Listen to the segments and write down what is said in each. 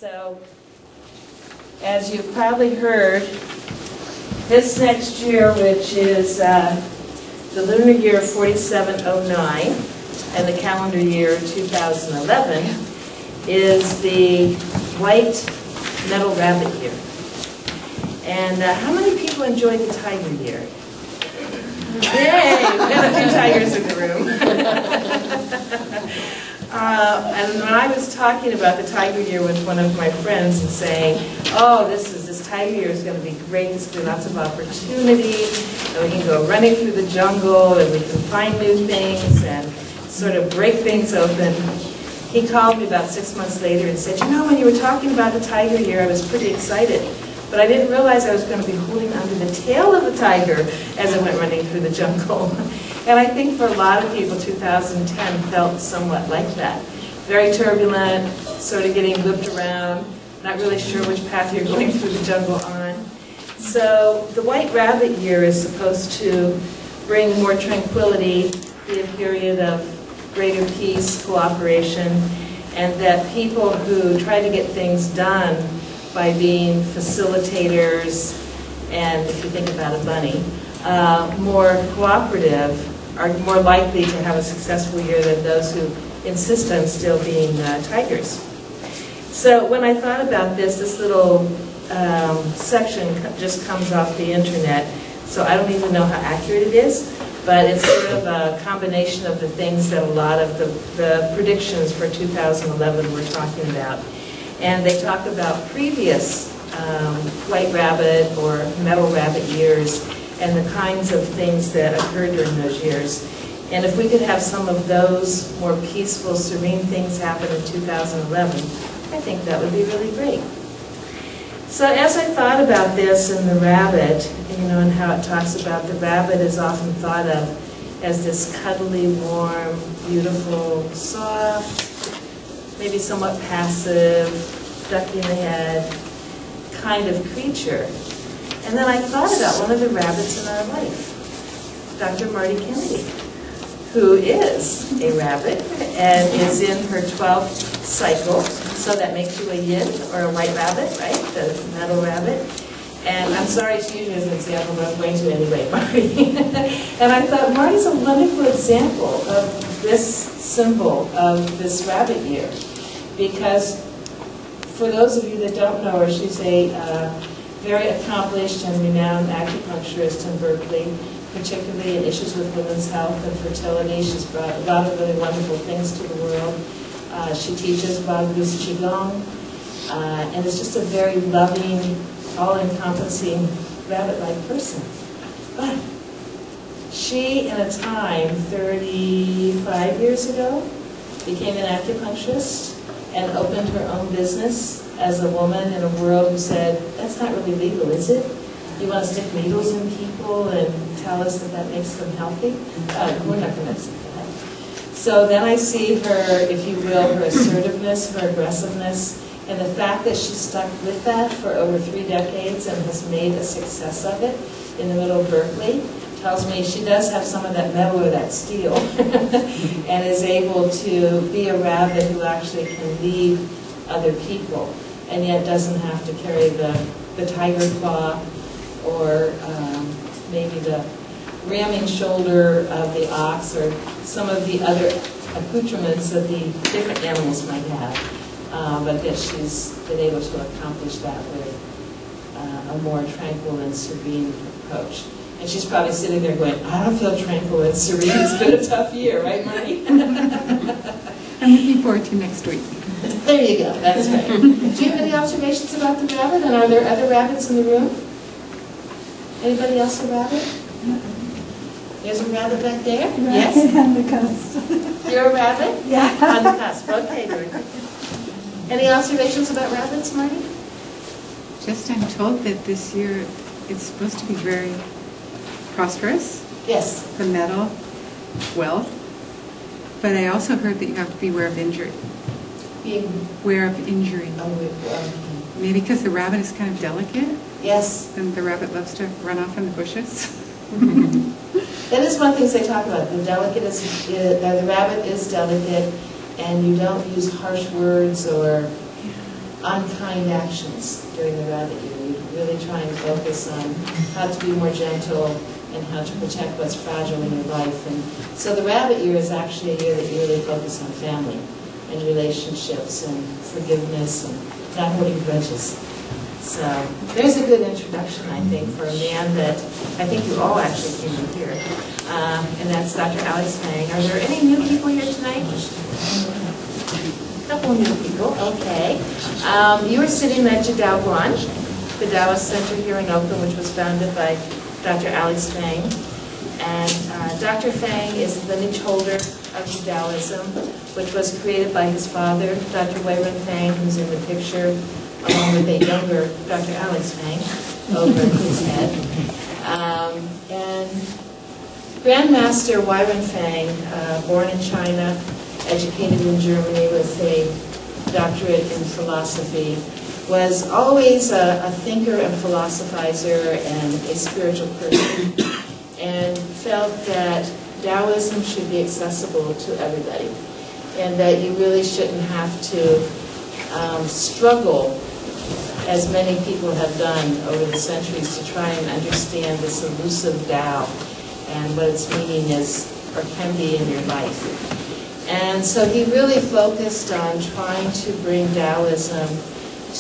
So, as you've probably heard, this next year, which is the lunar year 4709 and the calendar year 2011, is the white metal rabbit year. And how many people enjoyed the tiger year? Yay! We had a few tigers in the room. And when I was talking about the tiger year with one of my friends and saying, oh, this tiger year is going to be great, there's going to be lots of opportunity, and we can go running through the jungle, and we can find new things, and sort of break things open. He called me about 6 months later and said, you know, when you were talking about the tiger year, I was pretty excited. But I didn't realize I was going to be holding onto the tail of the tiger as I went running through the jungle. And I think for a lot of people, 2010 felt somewhat like that. Very turbulent, sort of getting whipped around, not really sure which path you're going through the jungle on. So the White Rabbit year is supposed to bring more tranquility, be a period of greater peace, cooperation, and that people who try to get things done by being facilitators, and if you think about a bunny, more cooperative, are more likely to have a successful year than those who insist on still being tigers. So when I thought about this little section just comes off the internet, so I don't even know how accurate it is, but it's sort of a combination of the things that a lot of the predictions for 2011 were talking about. And they talk about previous white rabbit or metal rabbit years and the kinds of things that occurred during those years. And if we could have some of those more peaceful, serene things happen in 2011, I think that would be really great. So as I thought about this and the rabbit, you know, and how it talks about the rabbit is often thought of as this cuddly, warm, beautiful, soft, maybe somewhat passive, ducking the head kind of creature. And then I thought about one of the rabbits in our life, Dr. Marty Kennedy, who is a rabbit and is in her 12th cycle. So that makes you a yin or a white rabbit, right? The metal rabbit. And I'm sorry to use you as an example, but I'm going to anyway, Marty. And I thought Marty's a wonderful example of this symbol of this rabbit year. Because for those of you that don't know her, she's a very accomplished and renowned acupuncturist in Berkeley, particularly in issues with women's health and fertility. She's brought a lot of really wonderful things to the world. She teaches Bhagavata Qigong, and is just a very loving, all-encompassing, rabbit-like person. But she, in a time 35 years ago, became an acupuncturist and opened her own business as a woman in a world who said, that's not really legal, is it? You want to stick needles in people and tell us that that makes them healthy? We're not going to accept that. So then I see her, if you will, her assertiveness, her aggressiveness, and the fact that she stuck with that for over 3 decades and has made a success of it in the middle of Berkeley tells me she does have some of that metal or that steel and is able to be a rabbit who actually can lead other people and yet doesn't have to carry the tiger claw or maybe the ramming shoulder of the ox or some of the other accoutrements that the different animals might have, but that she's been able to accomplish that with a more tranquil and serene approach. And she's probably sitting there going, I don't feel tranquil and serene. It's been a tough year, right, Marty? I'm looking forward to next week. There you go. That's right. Do you have any observations about the rabbit? And are there other rabbits in the room? Anybody else a rabbit? There's a rabbit back there? Yes? On the cusp. You're a rabbit? Yeah. On the cusp. Okay, good. Any observations about rabbits, Marty? Just I'm told that this year it's supposed to be very prosperous, Yes. the metal, wealth, but I also heard that you have to beware of injury. Being Beware of injury. Maybe because the rabbit is kind of delicate, yes. and the rabbit loves to run off in the bushes. That is one of the things they talk about. The rabbit is delicate, and you don't use harsh words or unkind actions during the rabbit year. You really try and focus on how to be more gentle and how to protect what's fragile in your life. And so the rabbit year is actually a year that you really focus on family and relationships and forgiveness and not holding grudges. So there's a good introduction, I think, for a man that I think you all actually came to hear. And that's Dr. Alex Fang. Are there any new people here tonight? A couple new people, okay. You were sitting at Jadao Guan, the Taoist Center here in Oakland, which was founded by Dr. Alex Fang. And Dr. Fang is the lineage holder of Taoism, which was created by his father, Dr. Weiren Fang, who's in the picture, along with a younger Dr. Alex Fang over his head. And Grandmaster Weiren Fang, born in China, educated in Germany with a doctorate in philosophy, was always a thinker and philosophizer and a spiritual person, and felt that Taoism should be accessible to everybody, and that you really shouldn't have to struggle, as many people have done over the centuries, to try and understand this elusive Tao and what its meaning is or can be in your life. And so he really focused on trying to bring Taoism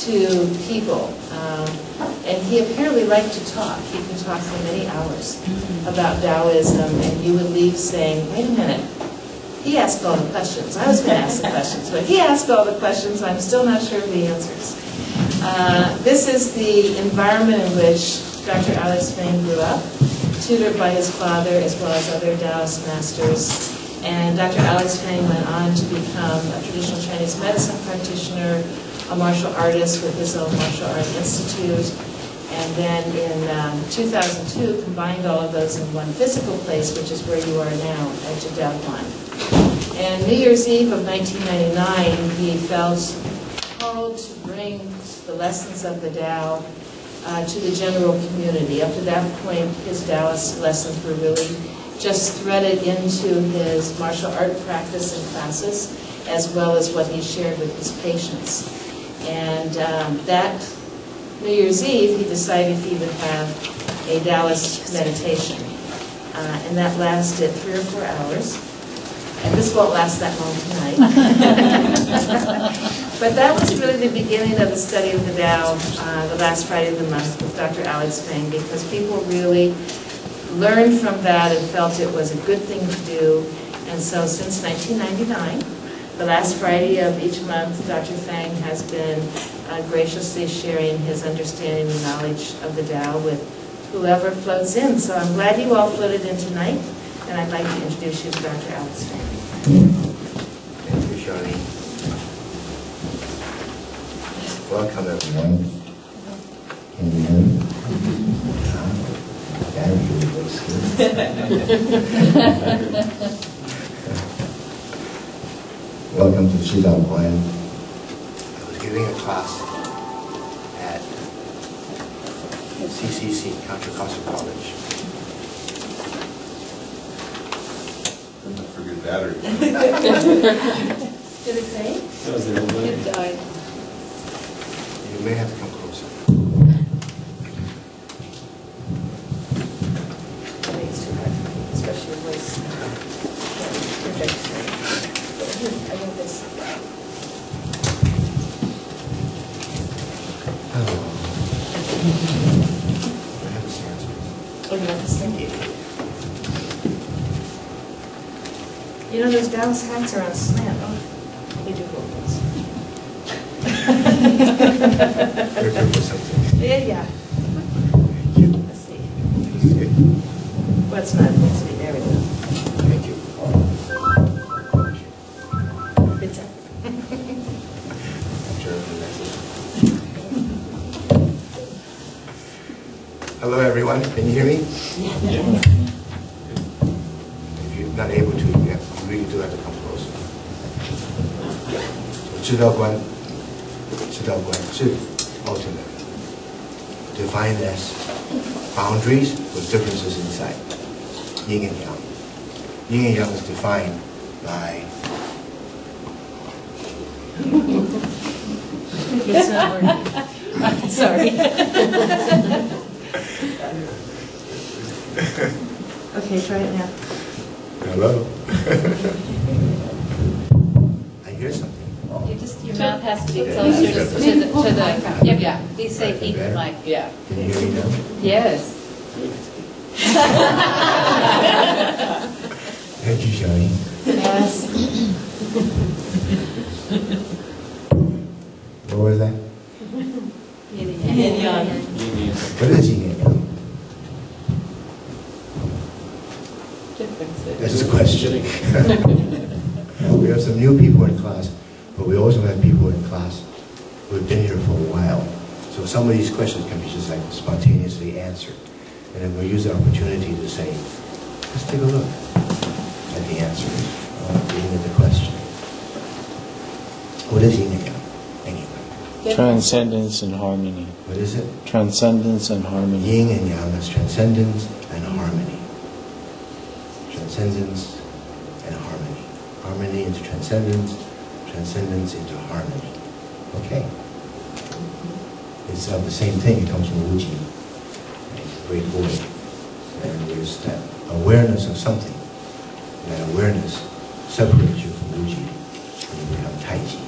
to people. And he apparently liked to talk. He could talk for many hours about Taoism, and you would leave saying, wait a minute, he asked all the questions. I was going to ask the questions, but he asked all the questions. I'm still not sure of the answers. This is the environment in which Dr. Alex Fang grew up, tutored by his father as well as other Taoist masters. And Dr. Alex Fang went on to become a traditional Chinese medicine practitioner, a martial artist with his own martial art institute, and then in 2002 combined all of those in one physical place, which is where you are now at Jadawan. And New Year's Eve of 1999, he felt called to bring the lessons of the Tao to the general community. Up to that point, his Taoist lessons were really just threaded into his martial art practice and classes, as well as what he shared with his patients. And that New Year's Eve, he decided he would have a Taoist meditation. And that lasted 3 or 4 hours. And this won't last that long tonight. But that was really the beginning of the study of the Tao, the last Friday of the month with Dr. Alex Fang, because people really learned from that and felt it was a good thing to do. And so since 1999, the last Friday of each month, Dr. Fang has been graciously sharing his understanding and knowledge of the Tao with whoever floats in. So I'm glad you all floated in tonight, and I'd like to introduce you to Dr. Alex Fang. Thank you, Charlene. Welcome, everyone. Can you hear me? That really looks good. Welcome to Shidao Guan. I was giving a class at CCC, Contra Costa College. Not for good battery. Did it say? That was the old one. It died. You may have to come closer. I think it's too hard for me, especially your voice. Project. I think this. Hello. I have a sense. Oh, you want this thing? You know, those Dallas hats are on slant. Oh, they do hold this. You're good for something. Yeah. Thank you. Let's see. Good. Well, it's not. Let's see. There we go. Thank you. It's up. German message. Hello, everyone. Can you hear me? If you're not able to, you really do have to come closer. So, 知道观是 ultimate, defined as boundaries with differences inside, yin and yang. Yin and yang is defined by It's not working. Sorry. Okay, try it now. Hello? I hear something. Your mouth has to be closer to the, yeah, please say eat the mic. Yeah. Can you hear me now? Yes. Thank you, Shani. Yes. What was that? Yin yang. What is yin and yang? That's the question. We have some new people in class, but we also have people in class who have been here for a while. So some of these questions can be just like spontaneously answered. And then we'll use the opportunity to say, let's take a look at the answers, reading at the question. What is yin and yang, anyway? Transcendence and harmony. What is it? Transcendence and harmony. Yin and yang is transcendence and harmony. Transcendence and harmony. Harmony into transcendence, transcendence into harmony. Okay. It's the same thing. It comes from Wuji, a great void. And there's that awareness of something. And that awareness separates you from Wuji and you become Taiji.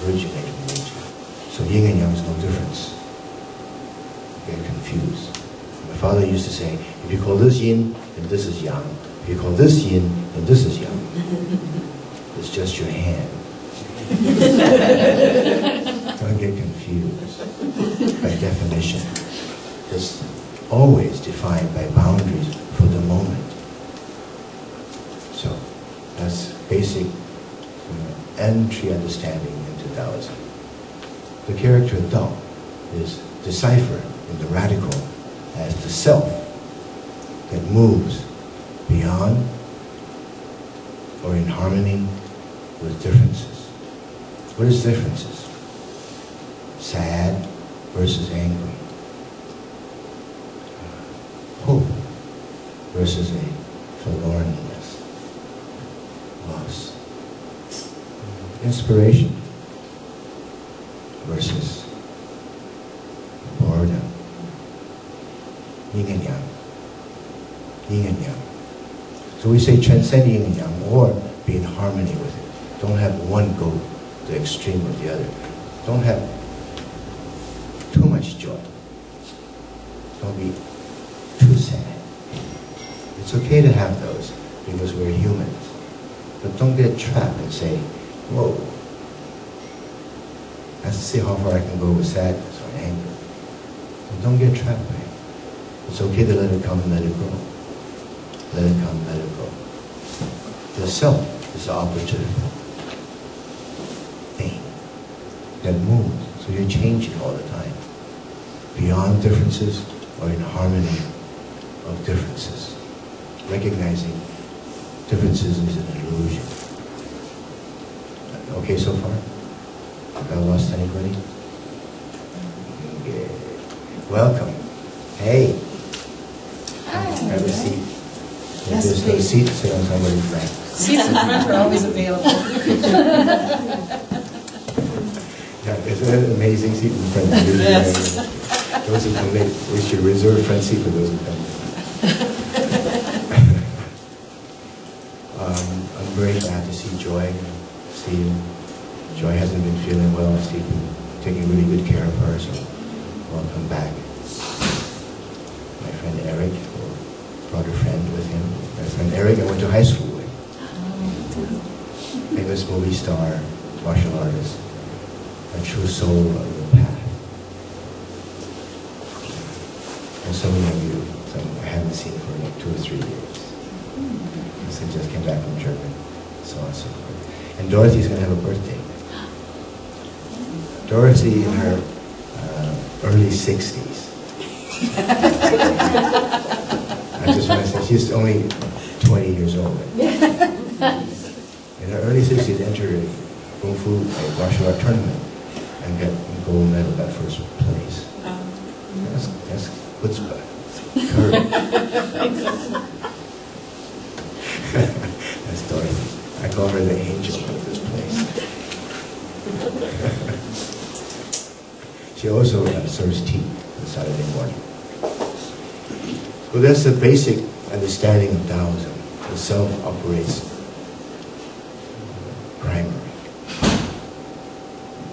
Originating from Wuji. So yin and yang is no difference. You get confused. My father used to say, if you call this yin, then this is yang. If you call this yin, then this is yang. It's just your hand. Don't get confused by definition. It's always defined by boundaries for the moment. So that's basic entry understanding into Taoism. The character Dao is deciphered in the radical as the self that moves beyond or in harmony with differences. What is differences? Sad versus angry. Hope versus a forlornness. Loss. Inspiration versus boredom. Yin and yang. Yin and yang. So we say transcend yin and yang, or be in harmony with it. Don't have one go the extreme of the other. Don't have too much joy. Don't be too sad. It's okay to have those because we're humans. But don't get trapped and say, whoa. That's to see how far I can go with sadness or anger. So don't get trapped by it. It's okay to let it come and let it go. Let it come, let it go. The self is the operative thing that moves. So you're changing all the time. Beyond differences or in harmony of differences. Recognizing differences is an illusion. Okay so far? Have I lost anybody? Okay. Welcome. Hey. Have a seat. If Yes, there's no please. seat, sit on somebody's lap. Seats in front are always available. Yeah, isn't that an amazing seat in front of you? Yes. Those who come late, we should reserve a front seat for those who come late. I'm very glad to see Joy. See you. Joy hasn't been feeling well. Steve's been taking really good care of her, so welcome back. My friend Eric, who brought a friend with him. My friend Eric, I went to high school with. Famous movie star, martial artist, a true soul of the path. And so many of you, some I haven't seen for like 2 or 3 years. Because I just came back from Germany, so on and so forth. And Dorothy's going to have a birthday. Dorothy in her early 60s. I just want to say, she's only 20 years old. In her early 60s, entered a Kung Fu martial art tournament and got a gold medal, got first place. That's chutzpah. Courage. That's Dorothy. I call her the angel of this place. She also serves tea on Saturday morning. So that's the basic understanding of Taoism. The self operates primary.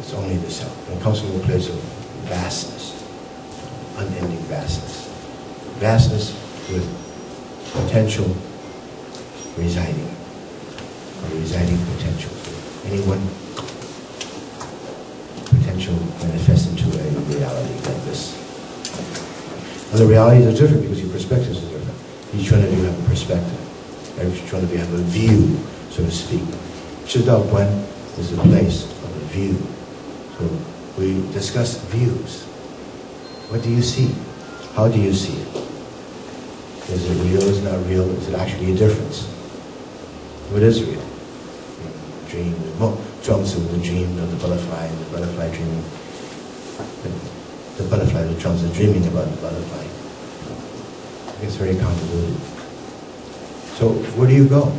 It's only the self. And it comes from a place of vastness, unending vastness. Vastness with potential residing, or residing potential. Any one potential manifests into a reality like this. And the realities are different because your perspectives are different. Each one of you have a perspective. Each one of you have a view, so to speak. Guan is the place of a view. So we discuss views. What do you see? How do you see it? Is it real? Is it not real? Is it actually a difference? What is real? Dream. Zhuangzi was a dream of the butterfly, and the butterfly dreaming. The butterfly, the Zhuangzi dreaming about the butterfly. It's very convoluted. So where do you go?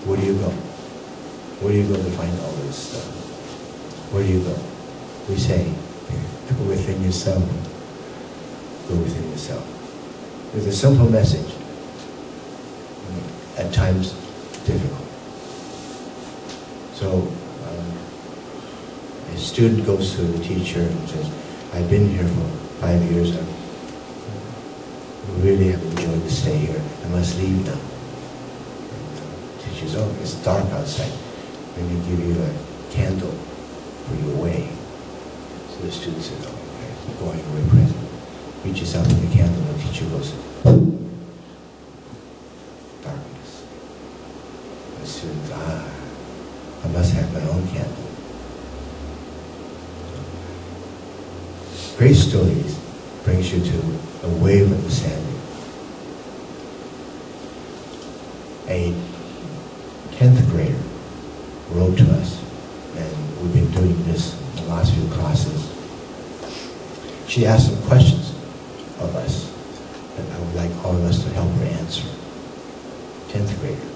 Where do you go? Where do you go to find all this stuff? Where do you go? We say, go within yourself. Go within yourself. It's a simple message, at times difficult. So a student goes to the teacher and says, I've been here for 5 years, I really have enjoyed the stay here, I must leave now. And the teacher says, oh, it's dark outside, let me give you a candle for your way. So the student says, oh, okay, going away present. Reaches out with the candle, the teacher goes, darkness. The student, I must have my own candle. Great stories brings you to a way of understanding. A 10th grader wrote to us, and we've been doing this in the last few classes. She asked some questions of us that I would like all of us to help her answer. 10th grader.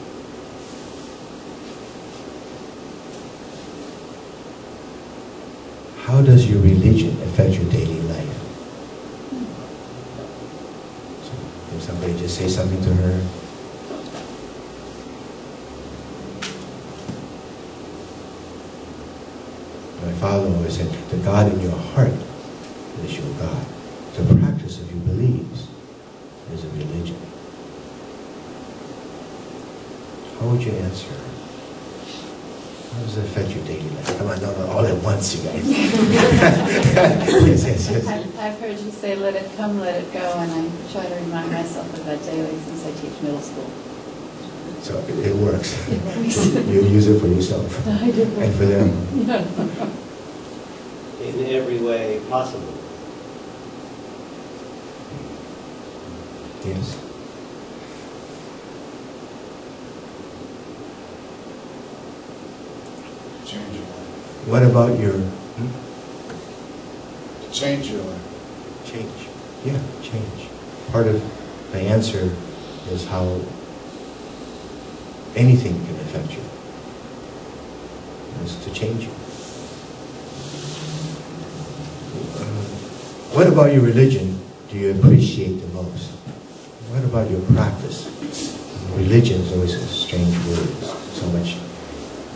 How does your religion affect your daily life? So, can somebody just say something to her? My father always said, the God in your heart is your God. The practice of your beliefs is a religion. How would you answer her? How does it affect your daily life? Come on, no, all at once, you guys. Yes. I've heard you say, let it come, let it go, and I try to remind myself of that daily since I teach middle school. So it works. It works. You use it for yourself I do. and for them. In every way possible. Yes. Change your life. What about your Change your life. change? Yeah, change. Part of the answer is how anything can affect you. It's to change you. What about your religion do you appreciate the most? What about your practice? Religion is always a strange word. So much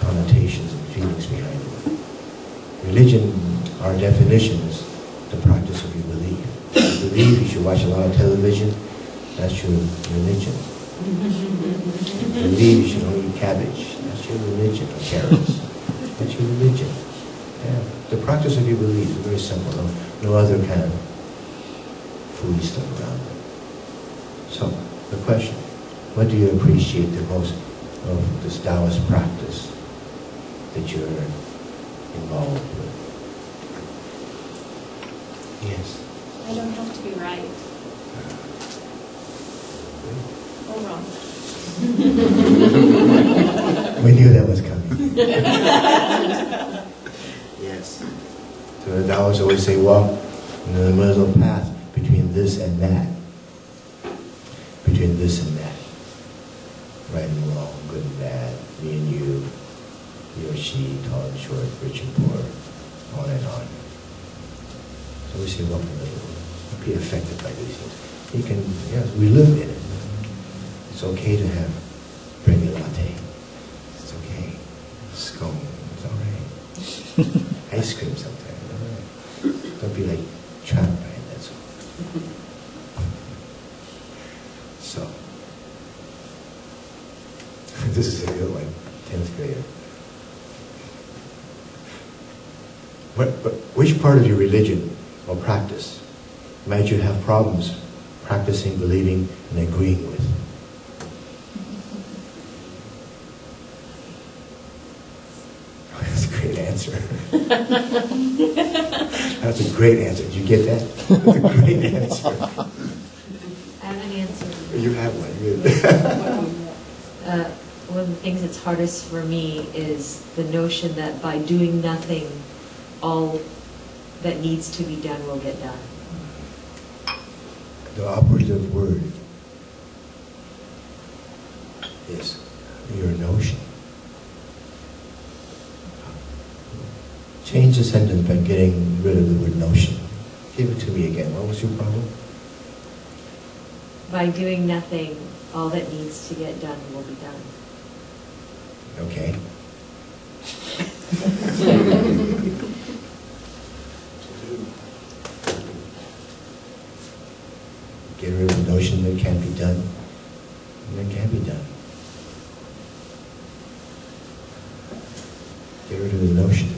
connotations and feelings behind it. Religion, our definition is the practice of your belief. If you believe you should watch a lot of television, that's your religion. If you believe you should only eat cabbage, that's your religion, or carrots. That's your religion. Yeah. The practice of your belief is very simple. No other kind of foodie stuff around it. So, the question, what do you appreciate the most of this Taoist practice that you're involved with? Yes. I don't have to be right or wrong. We knew that was coming. Yes. So the Taoists always say, walk in the middle path between this and that. Between this and that. Right and wrong, good and bad, me and you, he or she, tall and short, rich and poor, on and on. So we say, well, don't be affected by these things. You can, yes, we live in it. It's okay to have brandy latte. It's okay. Scone, it's all right. Ice cream sometimes, all right. Don't be like trapped by it, that's all. So, this is a real like 10th grader. Which part of your religion or practice might you have problems practicing, believing, and agreeing with? That's a great answer. That's a great answer. Did you get that? That's a great answer. I have an answer. You have one. Good. One of the things that's hardest for me is the notion that by doing nothing, all that needs to be done will get done. The operative word is your notion. Change the sentence by getting rid of the word notion. Give it to me again. What was your problem? By doing nothing, all that needs to get done will be done. Okay. Get rid of the notion that it can't be done. And it can be done. Get rid of the notion.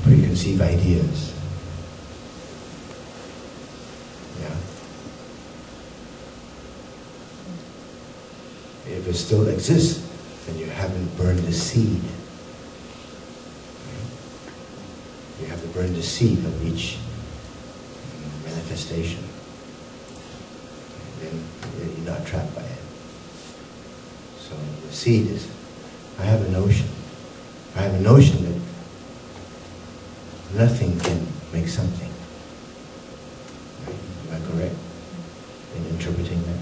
Preconceived ideas. Yeah. If it still exists, then you haven't burned the seed. You have to burn the seed of each manifestation. Then you're not trapped by it. So the seed is, I have a notion. I have a notion that nothing can make something. Right? Am I correct in interpreting that?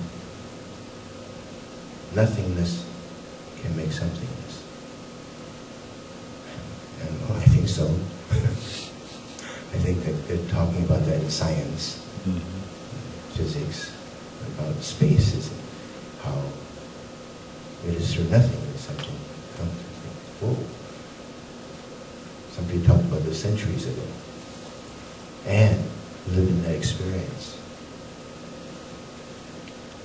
Nothingness can make somethingness. And well, I think so. I think that they're talking about that in science, physics, about spaces, and how it is through nothing that something comes. Whoa. Somebody talked about this centuries ago. And live in that experience.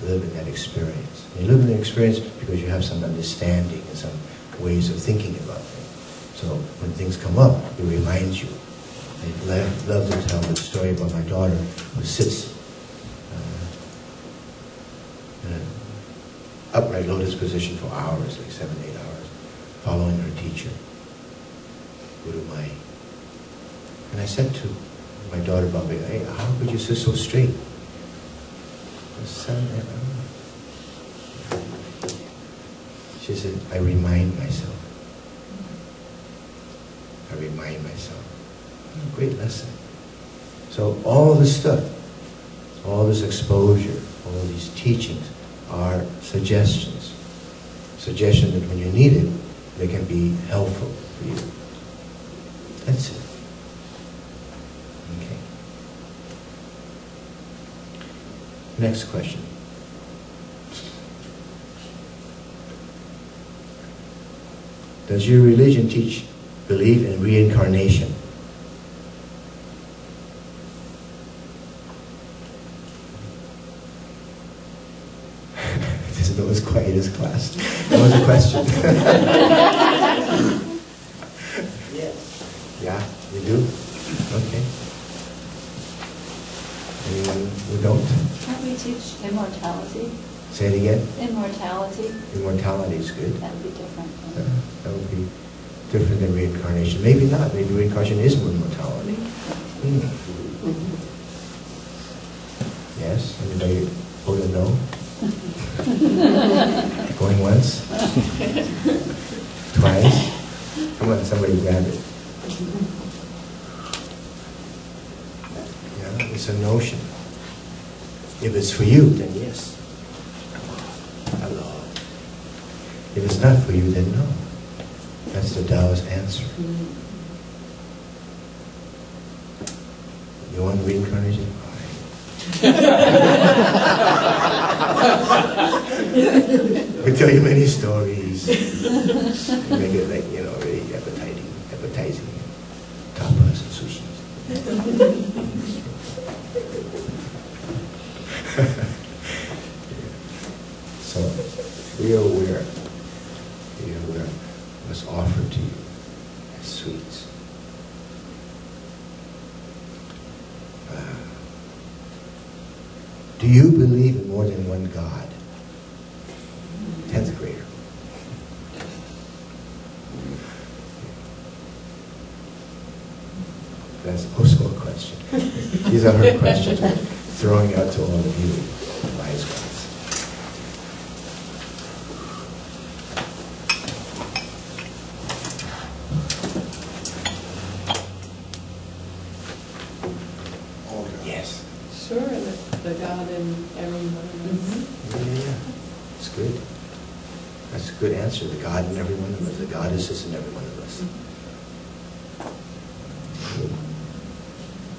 Live in that experience. You live in the experience because you have some understanding and some ways of thinking about things. So when things come up, it reminds you. I love to tell the story about my daughter who sits in an upright lotus position for hours, like 7, 8 hours, following her teacher, Guru Mai. And I said to my daughter, Bobby, hey, how could you sit so straight? 7, 8 hours. She said, I remind myself. I remind myself. A great lesson. So all this stuff, all this exposure, all these teachings are suggestions. Suggestions that when you need it, they can be helpful for you. That's it. Okay. Next question. Does your religion teach belief in reincarnation? This is always quiet as class. What was the question? Yes. Yeah, you do? Okay. Anyone who don't? Can't we teach immortality? Say it again. Immortality, Immortality is good. that would be different. That would be different than reincarnation. Maybe not. Maybe reincarnation is immortality. Yes? Anybody vote a no? Going once? Twice? Come on, somebody grab it. Yeah, it's a notion. If it's for you, then yes. Hello. If it's not for you, then no. That's the Taoist answer. You want reincarnation? Fine. We tell you many stories. Make it like, really appetizing. Tapas and sushi. So, be aware what's offered to you as sweets. Do you believe in more than one God? 10th grader. That's also a question. These are her questions we're throwing out to all of you, wise ones. Yes. Sure, the God in every one of us. Yeah. It's good. That's a good answer. The God in every one of us. The goddess is in every one of us.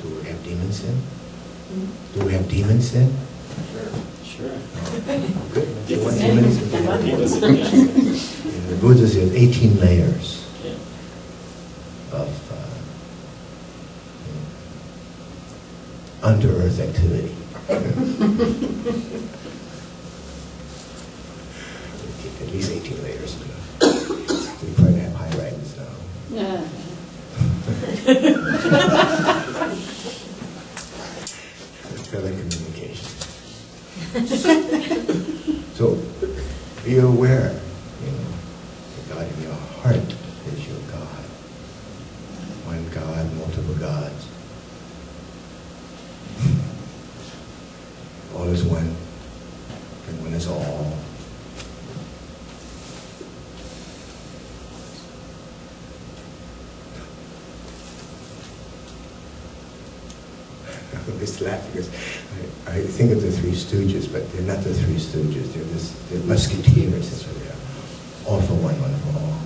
Do we have demons then? Do we have demons then? Sure. Good. You want demons? The Buddha says 18 layers of under-earth activity. At least 18 layers. We probably have high riders now. Yeah. Telecommunication. So be aware, the God in your heart is your God. One God, multiple gods. All is one, and one is all. I always laugh because I think of the Three Stooges, but they're not the Three Stooges. They're musketeers. That's what they are. All for one, one for all.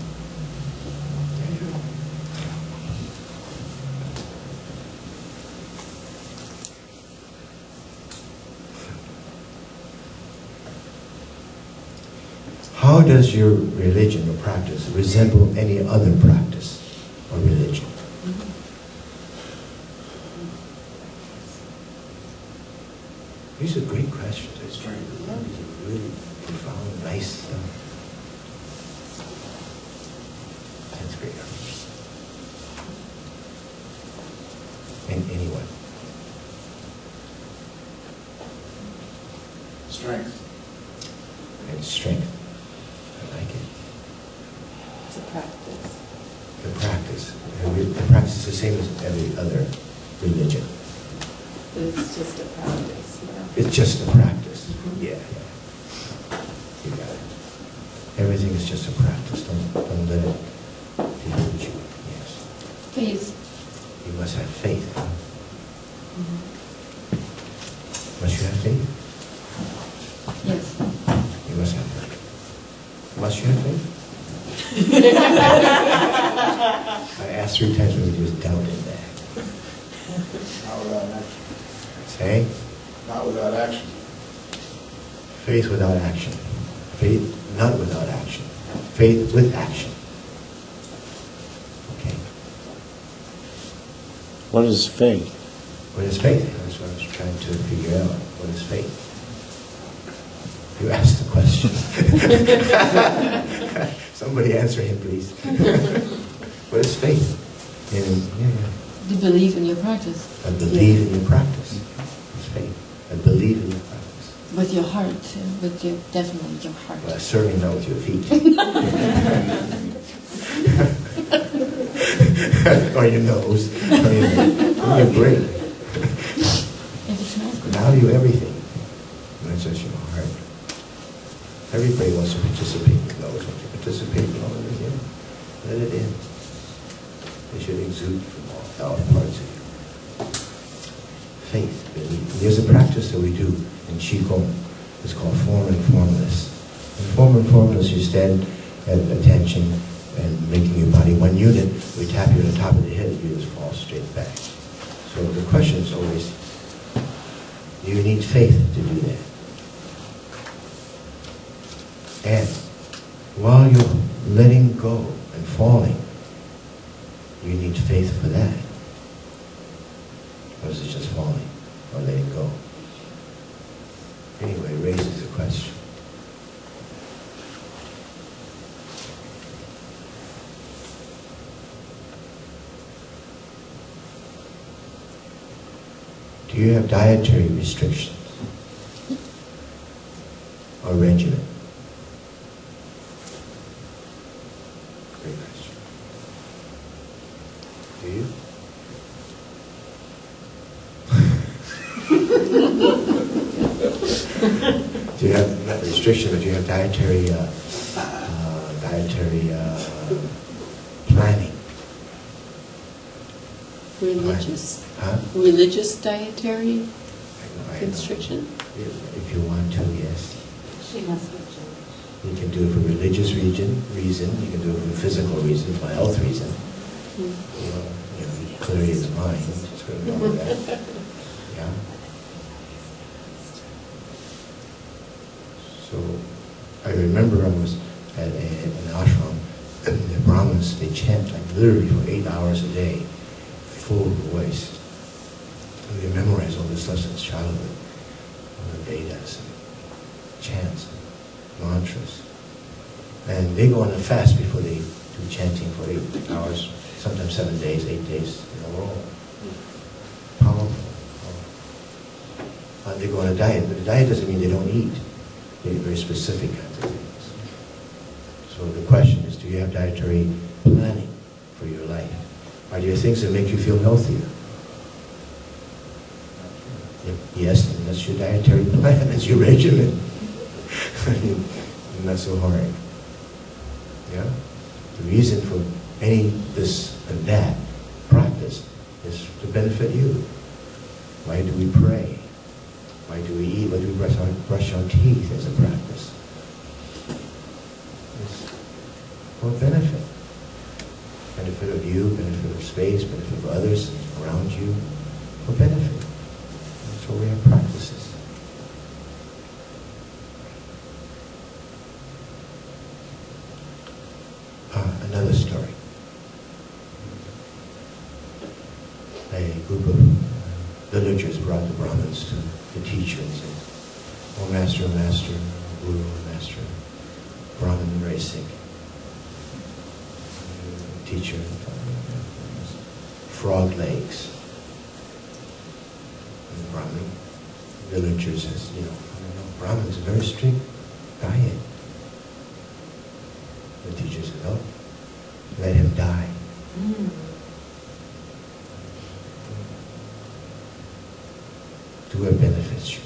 How does your religion or practice resemble any other practice or religion? These are great questions. It's really profound, nice stuff. That's great. And anyone? Strength. And strength. I like it. It's a practice. The practice. The practice is the same as every other religion. It's just a practice, It's just a practice. Yeah. You got it. Everything is just a practice. Don't let it delude you. Yes. Please. You must have faith. Must you have faith? Yes. You must have faith. Must you have faith? I asked 3 times when you just doubted that. Not without action. Say? Not without action. Faith without action. Faith not without action. Faith with action. Okay. What is faith? What is faith? That's what I was trying to figure out. What is faith? You asked the question. Somebody answer him, please. What is faith? You believe in your practice. I believe in your practice. It's faith. I believe in your practice. With your heart, definitely your heart. Well, certainly not with your feet. Or your nose. Or your brain. If it smells good. Now you everything. Not just your heart. Everybody wants to participate in those. Want to participate in all of it, let it in. It should exude from all parts of you. Faith, belief. There's a practice that we do in Qigong. It's called form and formless. In form and formless, you stand at attention and making your body one unit. We tap you on the top of the head, you just fall straight back. So the question is always, do you need faith to do that? And while you're letting go and falling, you need faith for that. Or is it just falling or letting go? Anyway, it raises a question. Do you have dietary restrictions or regimen? Great question. Do you? Do you have not restriction, but do you have dietary planning? Religious. Huh? Religious dietary I know. constriction? If you want to, yes. She must be Jewish. You can do it for religious reason. You can do it for physical reason, for health reason. Clarity of the mind. Just going to go with that. Yeah. So I remember I was at an ashram, and the Brahmins, they chant like literally for 8 hours a day, full voice. And they memorize all this stuff since childhood, all the Vedas, and chants, and mantras. And they go on a fast before they do chanting for 8 hours, sometimes 7 days, 8 days in a row. Powerful. They go on a diet, but the diet doesn't mean they don't eat. They're very specific kinds of things. So the question is, do you have dietary planning for your life? Are there things that make you feel healthier? Yes, and that's your dietary plan, that's your regimen. I mean, not so hard. Yeah? The reason for any this and that practice is to benefit you. Why do we pray? Why do we eat? Why do we brush our teeth as a practice? It's for benefit. Benefit of you, benefit of space, benefit of others around you, for benefit. That's why we have practices. Another story. A group of villagers brought the Brahmins to the teacher and said, "Oh, master, guru, master, Brahmin very sick." Teacher, frog legs. And the Brahmin villager says, Brahmin's a very strict diet. The teacher said, "Oh, let him die." Do what benefits you.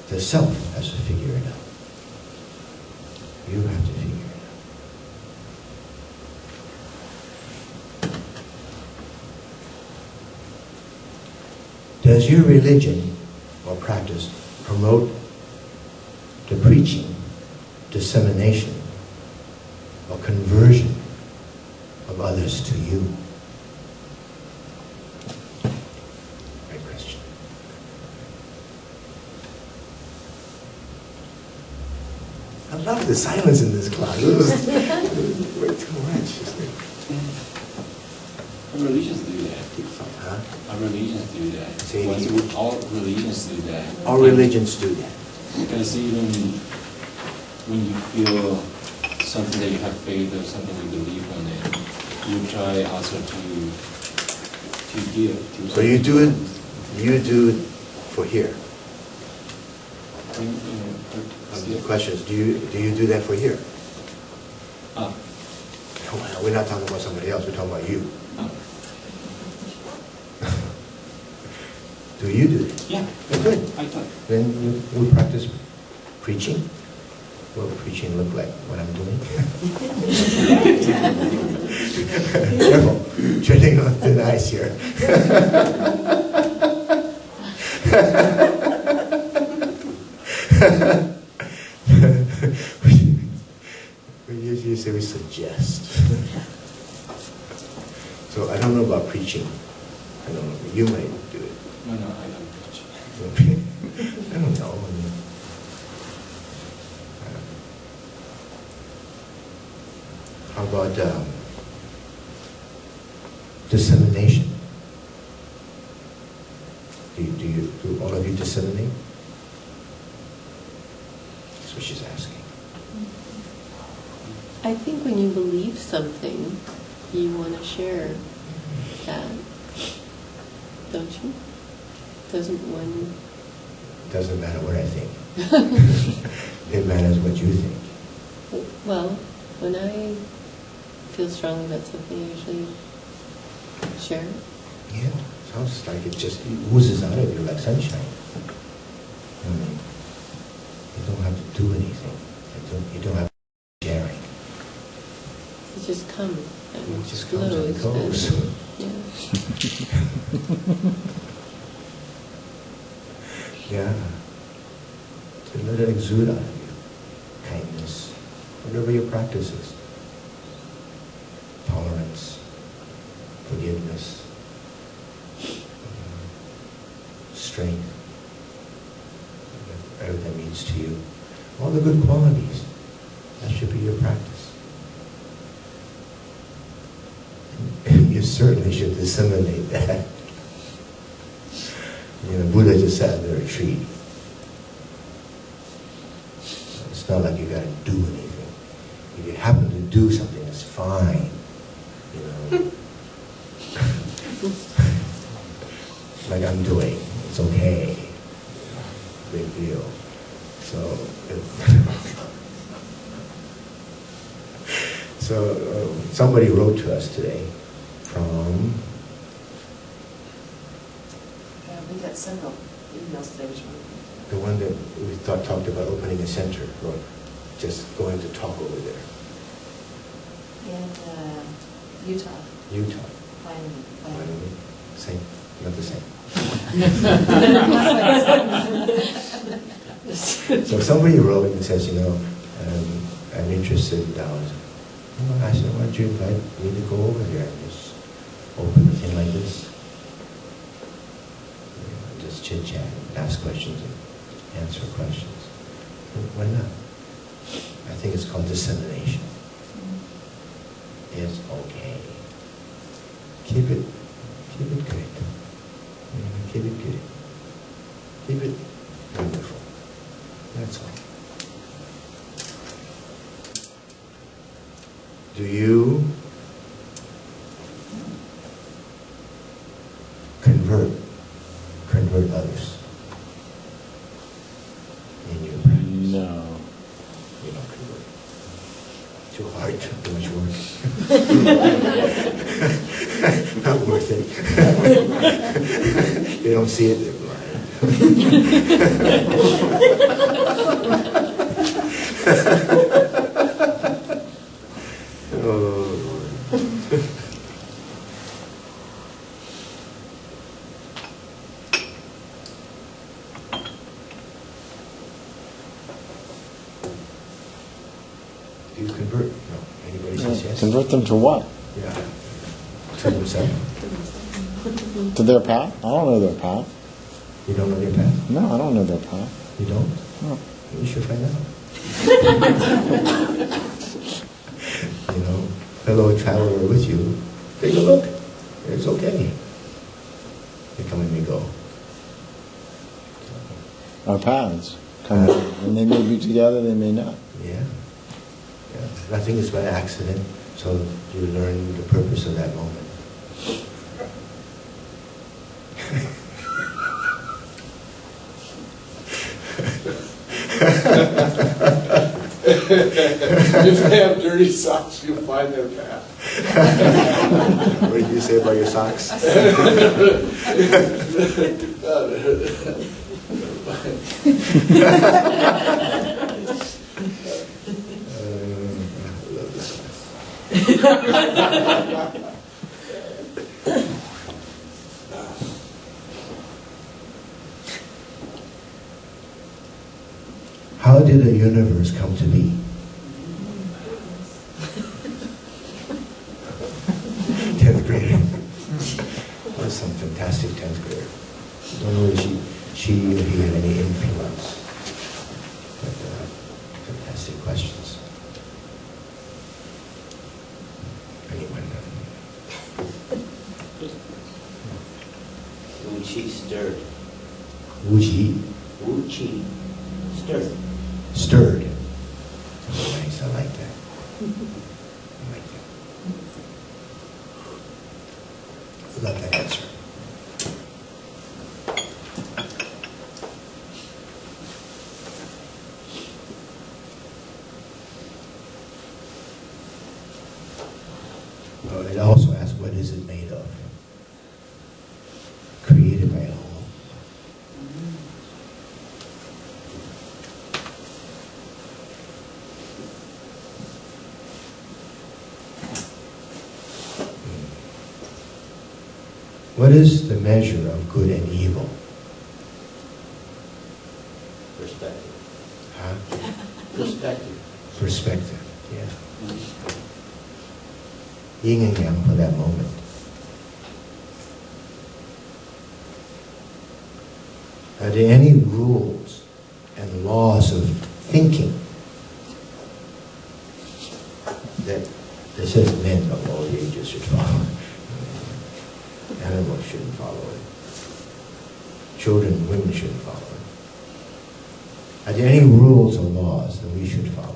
The self has to figure it out. You have to figure it out. Does your religion or practice promote the preaching, dissemination, or conversion of others to you? Great question. I love the silence in this class. This is way too much. Our religions do that. Huh? Our religions do that. Say it Once again. all religions do that. All religions do that. Because even when you feel something that you have faith or something you believe on it, you try also to give. To So you do it for here. The question is, do you do that for here? Ah. We're not talking about somebody else, we're talking about you. Ah. Do you do that? Yeah. Good. I thought. Then we practice preaching. What would preaching look like? What I'm doing? Careful, treading on thin ice here. We usually say we suggest. So I don't know about preaching. I know you might do it. No, I don't teach. I don't know. I mean, how about dissemination? Do all of you disseminate? That's what she's asking. I think when you believe something, you want to share that, don't you? Doesn't one? Doesn't matter what I think. It matters what you think. Well, when I feel strongly about something, I usually share it. Yeah, sounds like it just oozes out of you like sunshine. You don't have to do anything. You don't have to be sharing. It just comes and It just comes and flows. goes. Yeah. Yeah. To let it exude out of you. Kindness, whatever your practice is. Tolerance, forgiveness, strength, whatever that means to you. All the good qualities. That should be your practice. And you certainly should disseminate that. Buddha just sat in the retreat. It's not like you got to do anything. If you happen to do something, it's fine. Like I'm doing, it's okay. Big deal. So somebody wrote to us today from. We got several emails today, which one? The one that we talked about opening a center, or just going to talk over there. In Utah. Utah. Wyoming. Same, not the same. So somebody wrote and says, I'm interested in Taoism. I said, why don't you invite me to go over there and just open a thing like this? Just chit chat, ask questions, and answer questions. Why not? I think it's called dissemination. It's okay. Keep it good. Keep it good. Keep it wonderful. That's all. Do you convert others in your practice? No. You don't convert. Too hard, too much work. Not worth it. They don't see it, they're blind. Oh. Do you convert? No. Anybody says yes? Convert them to what? Yeah. To themselves? To their path? I don't know their path. You don't know their path? No, I don't know their path. You don't? No. You should find out. Fellow traveler with you, take a look. It's okay. They come and they go. Our paths come and they may be together, they may not. Yeah. Nothing is by accident, so you learn the purpose of that moment. If they have dirty socks, you'll find their path. What did you say about your socks? How did the universe come to be? 10th grade. There's some fantastic 10th don't know if she or he had any influence. But fantastic questions. Anyone? Wu Qi stirred. Wu Qi, Wu Qi stirred. stirred. Oh, nice, I like that. I like that. Love that answer. It also asks, what is it made of? Created by Allah. What is the measure of good and evil? Perspective. Huh? Perspective. Perspective, yeah. Yin and yang for that moment. Are there any rules and laws of thinking that says men of all ages should follow? Animals shouldn't follow it. Children, women shouldn't follow it. Are there any rules or laws that we should follow?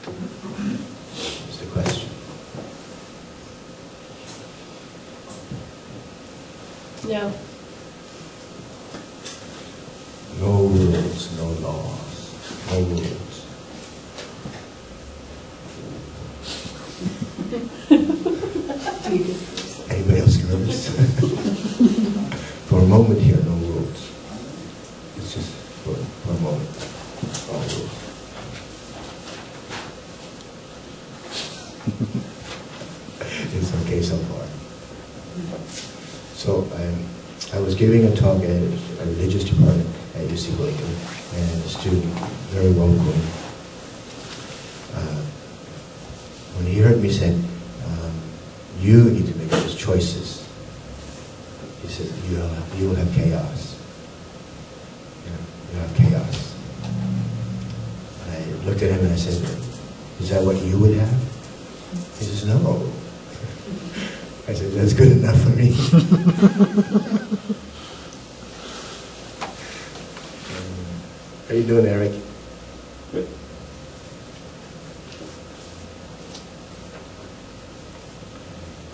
That's the question. No. No rules, no laws, no rules. Anybody else nervous? For a moment here, no rules. It's just for a moment. No rules. It's okay so far. So I was giving a talk at a religious department at UC William, and a student, very vocal, when he heard me say, you need to make those choices. He said, you will have chaos. You have chaos. And I looked at him and I said, is that what you would have? He says, no. I said, that's good enough for me. How you doing, Eric? Good.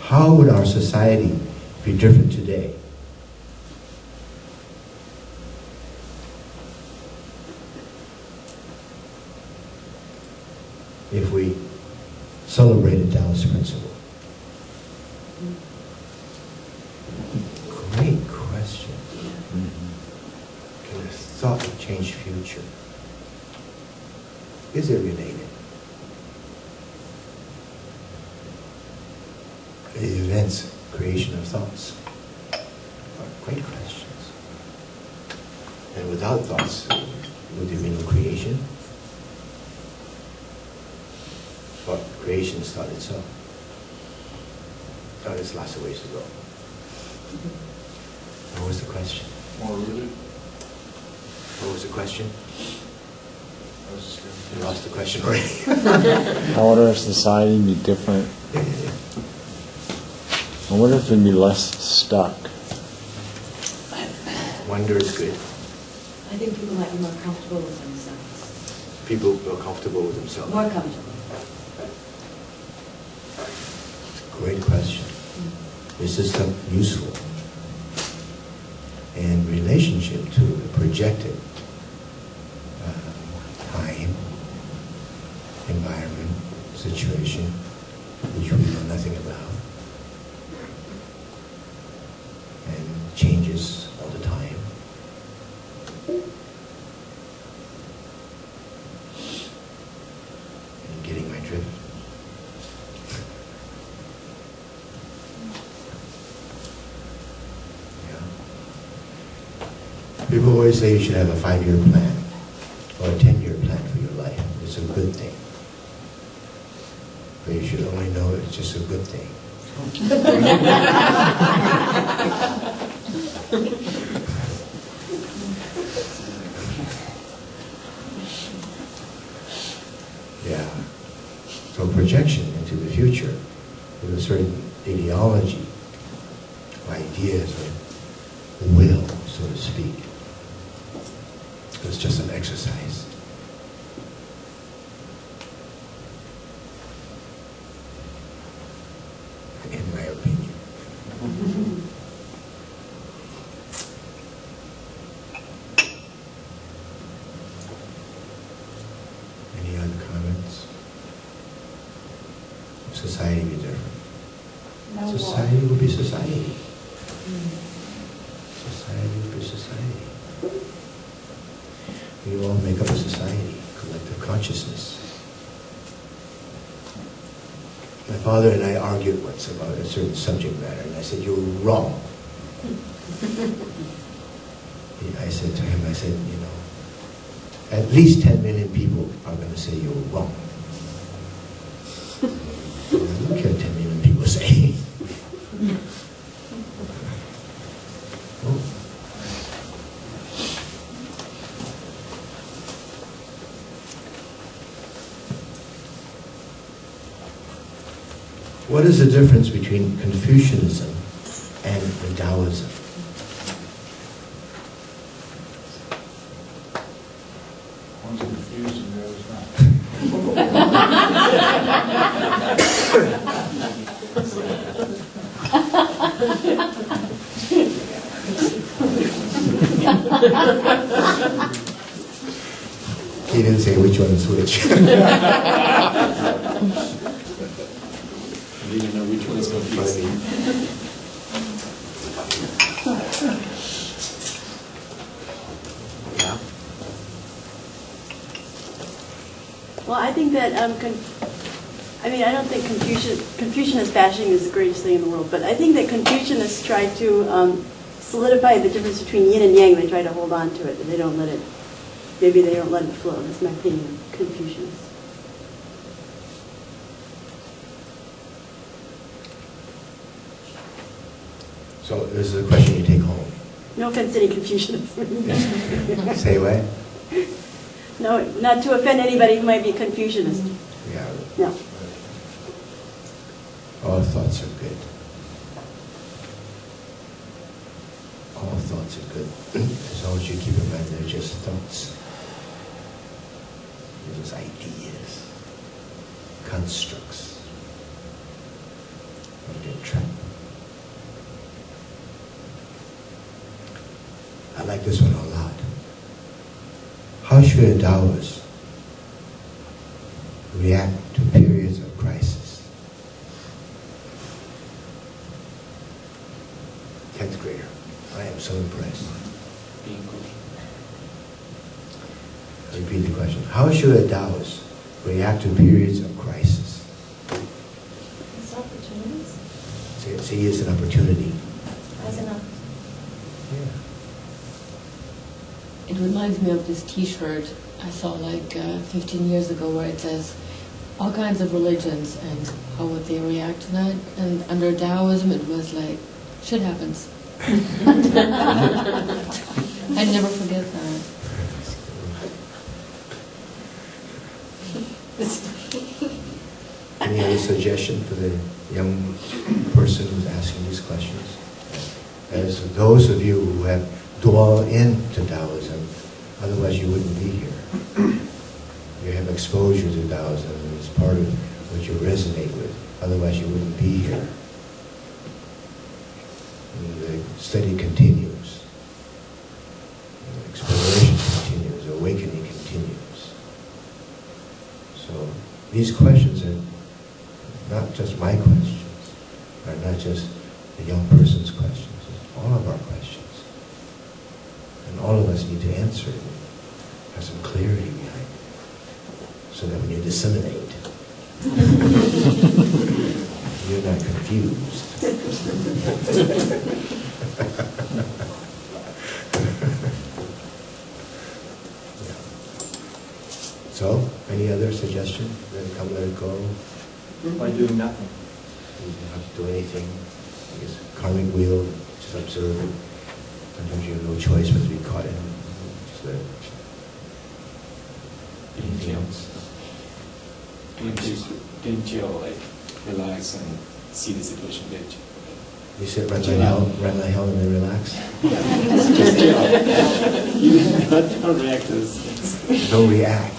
How would our society be different today? If we celebrated Taoist principle? Great question. Can a thought change future? Is it related? The events, creation of thoughts, are great questions. And without thoughts, would there be no creation? But creation is thought itself. Oh, there's lots of ways to go. What was the question? More rooted? What was the question? I was just I gonna- lost the question already. How would our society be different? I wonder if it'd be less stuck. Wonder is good. I think people might be more comfortable with themselves. People feel comfortable with themselves. More comfortable. Great question. Is this stuff useful? In relationship to the projected time, environment, situation, which we know nothing about, and changes all the time. Are you getting my drift? People always say you should have a 5-year plan or a 10-year plan for your life. It's a good thing. But you should only know it's just a good thing. Yeah. So projection into the future with a certain ideology, ideas, or will, so to speak. It's just an exercise. In my opinion. Any other comments? Society be different. Society will be society. Society will be society. We all make up a society, collective consciousness. My father and I argued once about a certain subject matter, and I said, "You're wrong." I said to him, you know, at least 10 million people are going to say you're wrong. I don't care what 10 million people say. Oh. What is the difference between Confucianism and Taoism? One's confused and the other's not. He didn't say which one is which. You didn't know which one is confusing. Yeah. Well, I think that, I don't think Confucianist bashing is the greatest thing in the world, but I think that Confucianists try to solidify the difference between yin and yang. They try to hold on to it, and they don't let it, maybe they don't let it flow. That's my opinion, Confucianists. So this is a question you take home. No offense to any Confucianists. Say what? No, not to offend anybody who might be a Confucianist. Yeah. No. All thoughts are good. All thoughts are good. As long as you keep in mind they're just thoughts. They're just ideas, constructs. Don't get trapped. I like this one a lot. How should a Taoist react to periods of crisis? 10th grader. I am so impressed. Being good. I repeat the question. How should a Taoist react to periods of crisis? It's opportunities. See, it's an opportunity. As an Yeah. It reminds me of this T-shirt I saw like 15 years ago where it says all kinds of religions and how would they react to that. And under Taoism it was like, shit happens. I never forget that. Any other suggestion for the young person who's asking these questions? As those of you who have dwelled into Taoism, otherwise you wouldn't be here. You have exposure to Taoism, and it's part of what you resonate with. Otherwise you wouldn't be here. And the study continues. Exploration continues. Awakening continues. So these questions are not just my questions, are not just the young person's questions. It's all of our questions. And all of us need to answer it and have some clarity behind it. So that when you disseminate, you're not confused. Yeah. So, any other suggestion? Let it come, let it go. By doing nothing. You don't have to do anything. I guess karmic wheel, just observe it. Sometimes you have no choice but to be caught in it. So, anything else? Didn't you like relax and see the situation get you? You sit run like hell and then relax. You don't react to this. Don't react.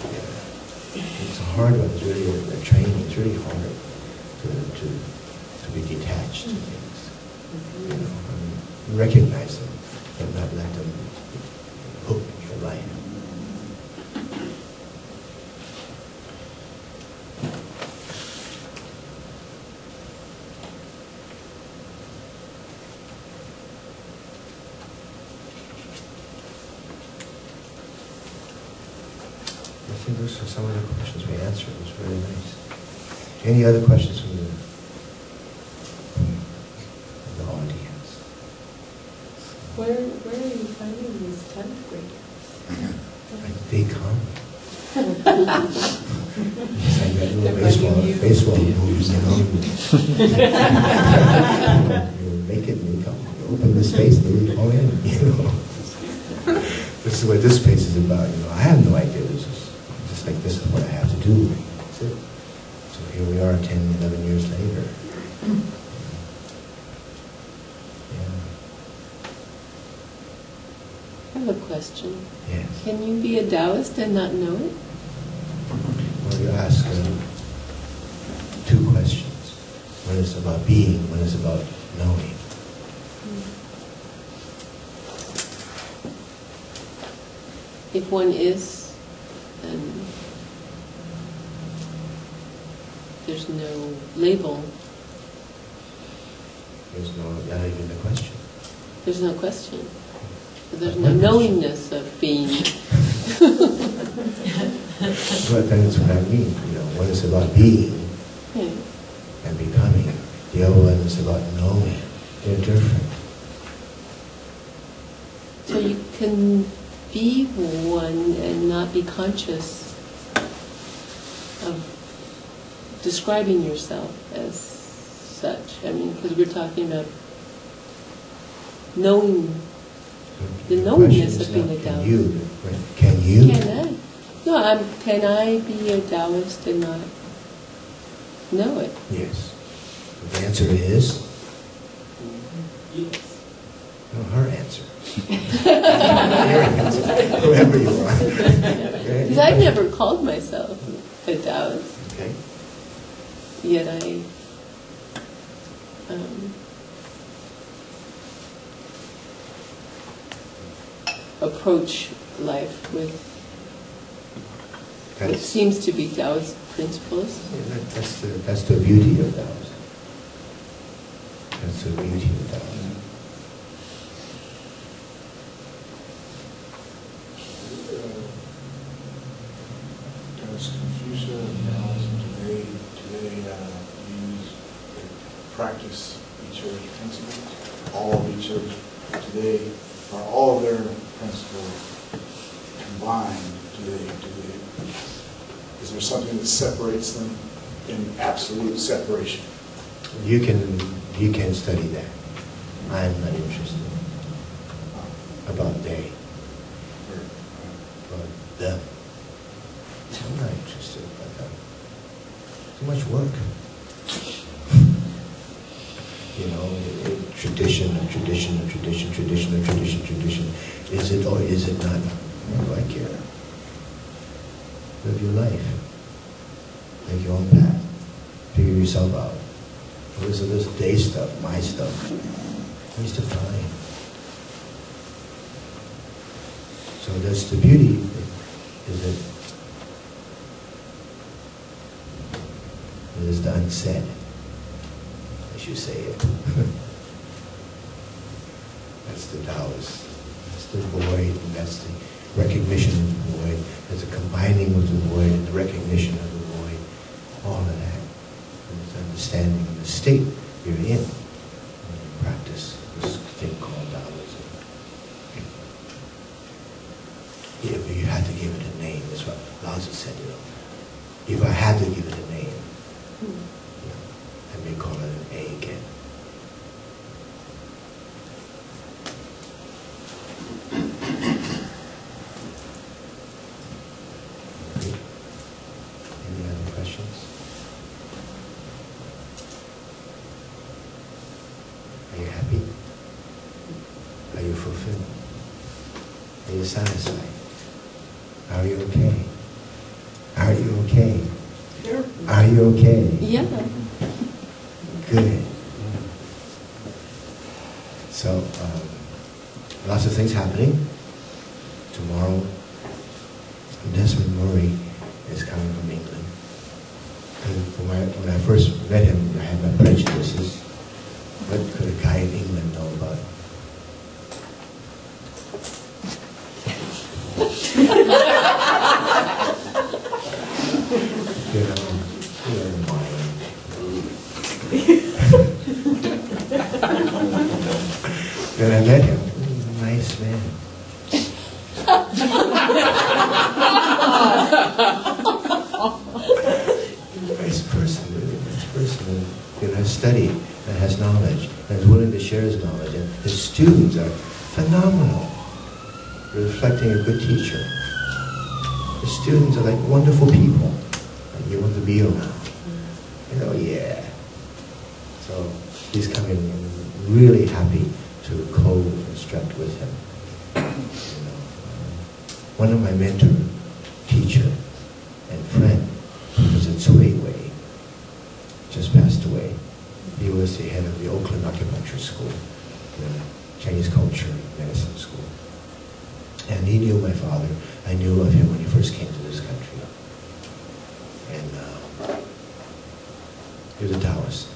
Yeah. It's a hard one. It's really a training. It's really hard to be detached to things. You know, recognize them, but not let them hook your life. I think those are some of the questions we answered. It was very nice. Any other questions from the audience? Where are you finding these 10th graders? They come. It's like that little baseball moves, you know. You make it and you come. You open the space and you go in, you know. This is what this space is about, you know. I have no idea. It's just like this is what I have to do. That's it. So here we are 10, 11 years later. Yeah. I have a question. Yes. Can you be a Taoist and not know it? Well, you ask two questions. One is about being, one is about knowing. If one is, then there's no label. There's not even the question. There's no question. There's no knowingness of being. But that's what I mean. You know, one is about being Yeah. and becoming. The other one is about knowing. They're different. So you can be one and not be conscious of describing yourself as such. I mean, because we're talking about knowing, the knowingness of being a Taoist. Can you? Can I? No, can I be a Taoist and not know it? Yes. The answer is? Yes. No, her answer. Your answer. Whoever you are. Because I've never called myself a Taoist. Okay. Yet I approach life with what seems to be Taoist principles. Yeah, that's the beauty of Taoism. That's the beauty of Taoism. Does Confucius and Taoism today use practice each other's principles? All of each other's today, are all of their principles combined today? Is there something that separates them in absolute separation? You can study that. I'm not interested about they, about them. I'm not interested about them. Too much work. You know, tradition. Is it or is it not? What do I care? Live your life. Make your own path. Figure yourself out. What is this day stuff, my stuff? Where's the time? So that's the beauty, is that it is the unsaid, as you say it. That's the Taoist. That's the void, and that's the recognition of the void. There's a combining with the void and the recognition of the void. All of that. And it's understanding of the state you're in when you practice this thing called Taoism. If you had to give it a name, that's what Lao Tzu said, you know. If I had to give it a name, you know, I may call it an A again. you're satisfied. Are you okay? Are you okay? Sure. Are you okay? Yeah. Good. So, lots of things happening. Tomorrow, Desmond Murray is coming from England. And when I first met him, I had my prejudices. What could a guy in England know about wine. Then I met him. He's a nice man. Nice person, really nice person. And has studied and has knowledge and is willing to share his knowledge. And his students are phenomenal, reflecting a good teacher. His students are like wonderful people that you want to be around. You know, yeah. So he's coming and I'm really happy to co-instruct with him. You know, one of my mentor, teacher, and friend, Professor Cui Wei, just passed away. He was the head of the Oakland Acupuncture School, the Chinese culture medicine school. And he knew my father. I knew of him when he first came to this country. And he was a Taoist.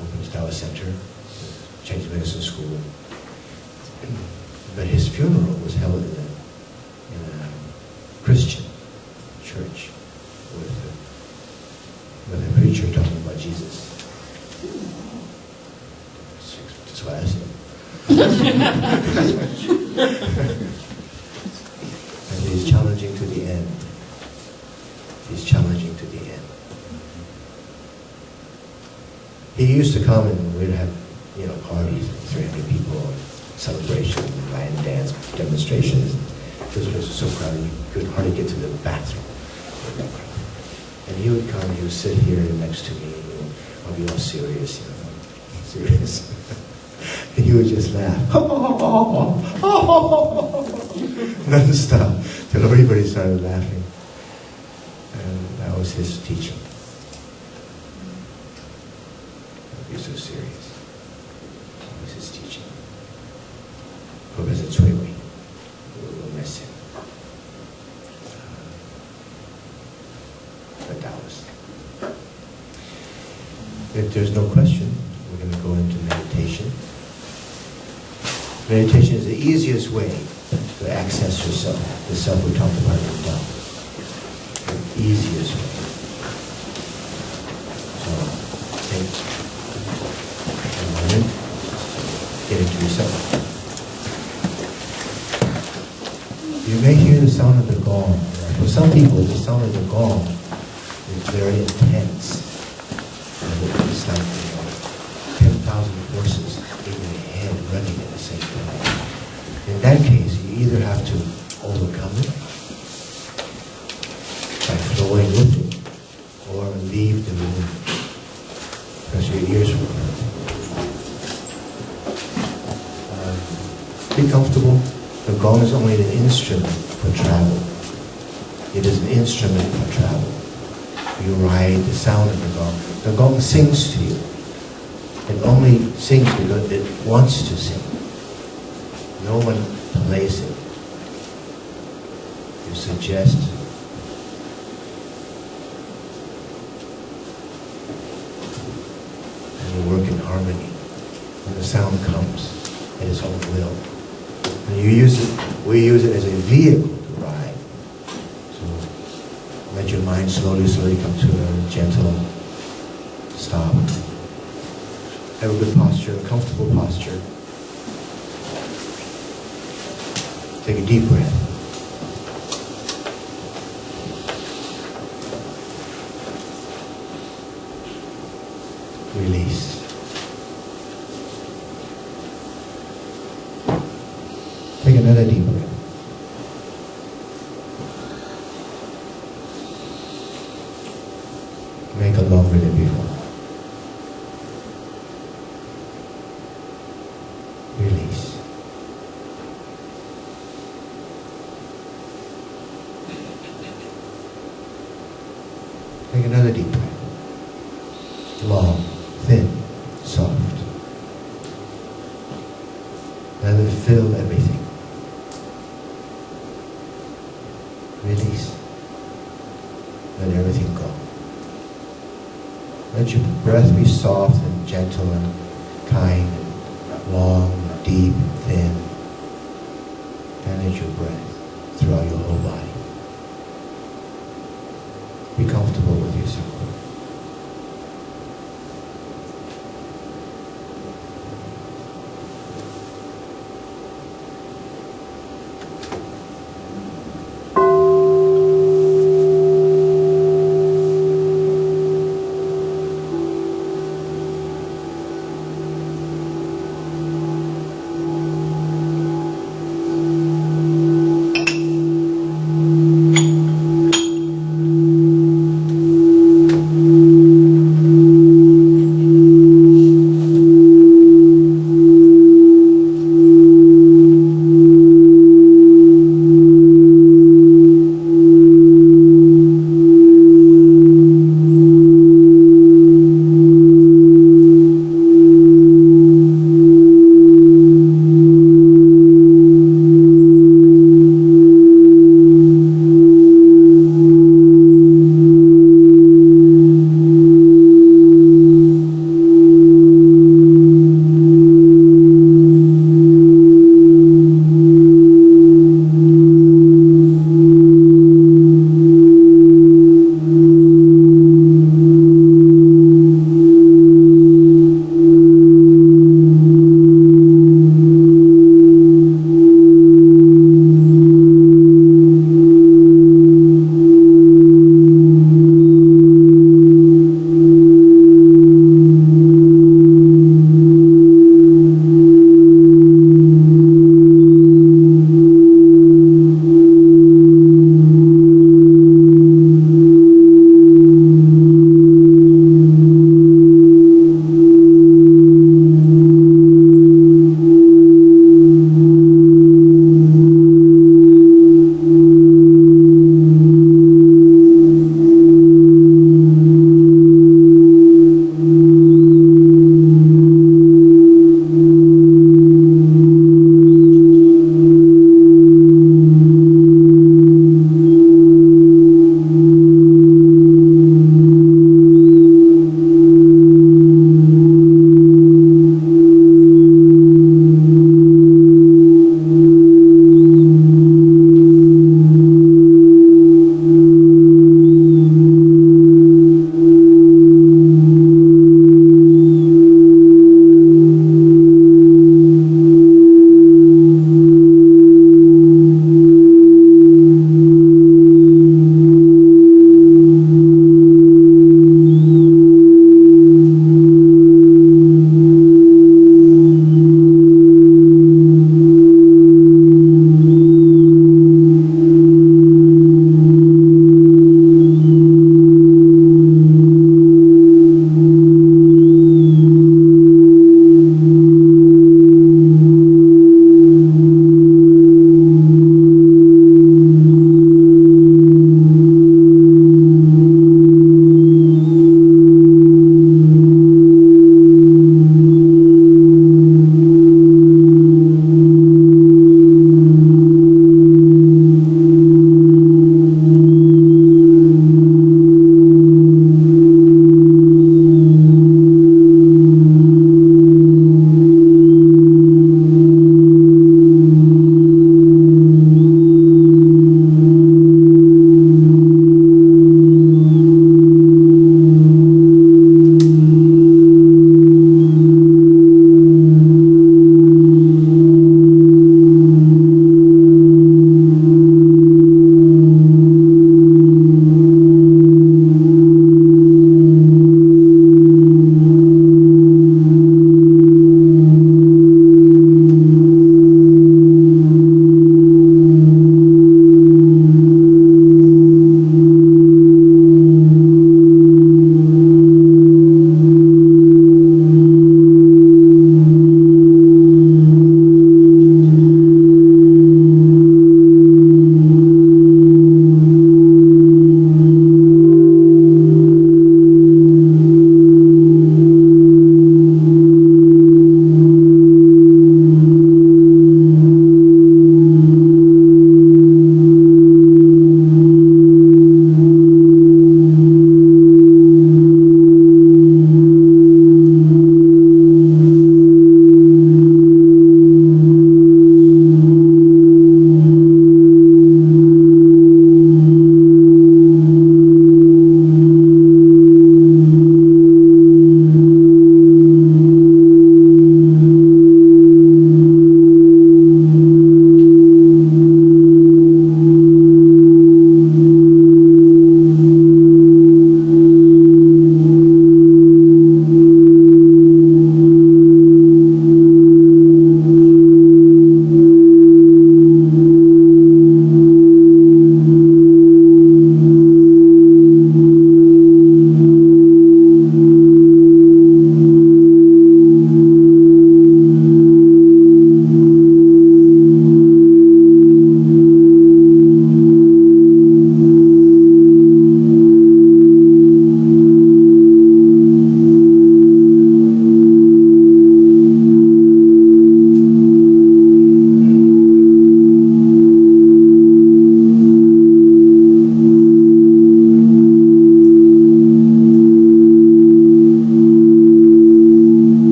Opened his Taoist Center, Chinese medicine school. But his funeral was held in a Christian church with a preacher talking about Jesus. That's what I said. And he's challenging to the end. He's challenging to the end. He used to come and we'd have, parties, 300 people, celebrations, Lion dance demonstrations. This was so crowded you could hardly get to the bathroom. And he would come, he would sit here next to me, I'll be all serious, serious. And he would just laugh. Non-stop. Till everybody started laughing. And that was his teaching. He was so serious. That was his teaching. Professor Cui Wei. We'll miss him. The Taoist. If there's no question, we're going to go into meditation. Meditation is the easiest way to access yourself, the self we talked about in Tao. The easiest way. So, take a moment, get into yourself. You may hear the sound of the gong. For some people, the sound of the gong is very intense. It's like 10,000 forces in your head running at the same time. In that case, you either have to overcome it by flowing with it, or leave the room because your ears will hurt. Be comfortable. The gong is only an instrument for travel. It is an instrument for travel. You ride the sound of the gong. The gong sings to you. It only sings because it wants to sing. No one plays it. You suggest. And you work in harmony. When the sound comes at its own will. And you use it, we use it as a vehicle to ride. So let your mind slowly come to a gentle stop. Have a good posture, a comfortable posture. Take a deep breath. Release. Take another deep breath. Make it longer than before. Release. Take another deep breath. Long, thin, soft. Let it fill everything. Release. Let everything go. Let your breath be soft and gentle and kind, long, deep, thin. Manage your breath throughout your whole body. Be comfortable with yourself.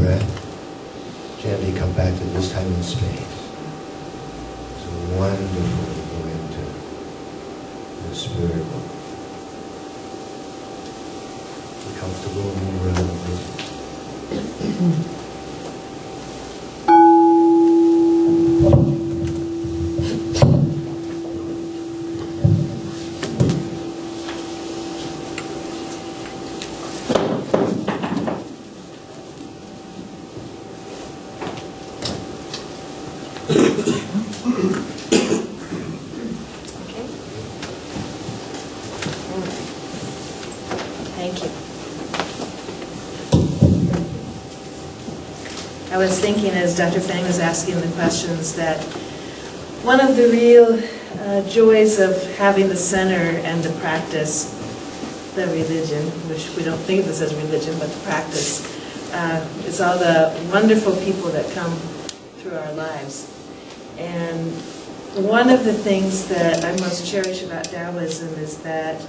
breath, gently come back to this time and space. So wonderful to go into the spirit world. Be comfortable, move around a bit. Okay. Thank you. I was thinking as Dr. Fang was asking the questions that one of the real joys of having the center and the practice, the religion, which we don't think of this as religion, but the practice, is all the wonderful people that come through our lives. And one of the things that I most cherish about Taoism is that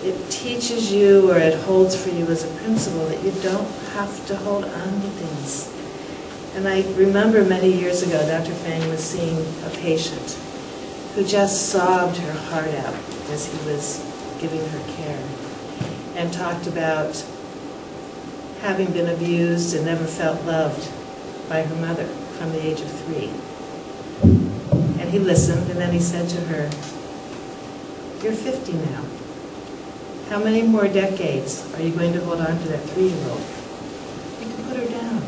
it teaches you, or it holds for you as a principle, that you don't have to hold on to things. And I remember many years ago, Dr. Fang was seeing a patient who just sobbed her heart out as he was giving her care, and talked about having been abused and never felt loved by her mother from the age of 3. And he listened, and then he said to her, "You're 50 now. How many more decades are you going to hold on to that 3-year-old? You can put her down.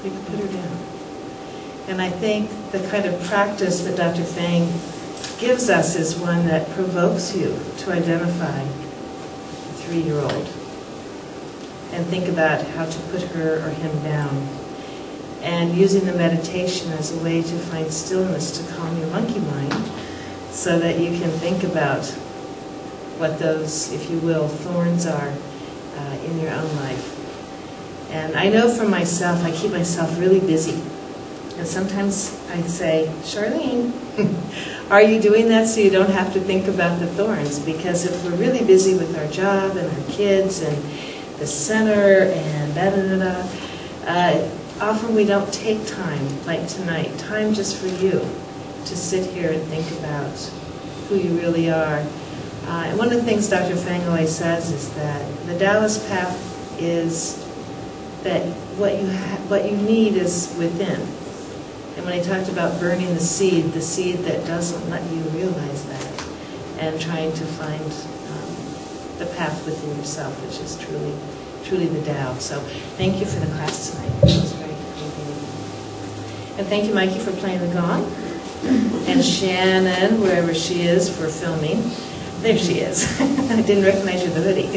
You can put her down." And I think the kind of practice that Dr. Fang gives us is one that provokes you to identify a 3-year-old and think about how to put her or him down. And using the meditation as a way to find stillness to calm your monkey mind so that you can think about what those, if you will, thorns are in your own life. And I know for myself, I keep myself really busy. And sometimes I say, "Charlene, are you doing that so you don't have to think about the thorns?" Because if we're really busy with our job and our kids and the center and da-da-da-da, often we don't take time, like tonight, time just for you to sit here and think about who you really are. And one of the things Dr. Fang always says is that the Taoist path is that what you need is within. And when he talked about burning the seed that doesn't let you realize that, and trying to find the path within yourself, which is truly the Tao. So thank you for the class tonight. It was very convenient. And thank you, Mikey, for playing the gong. And Shannon, wherever she is, for filming. There she is. I didn't recognize you in the hoodie.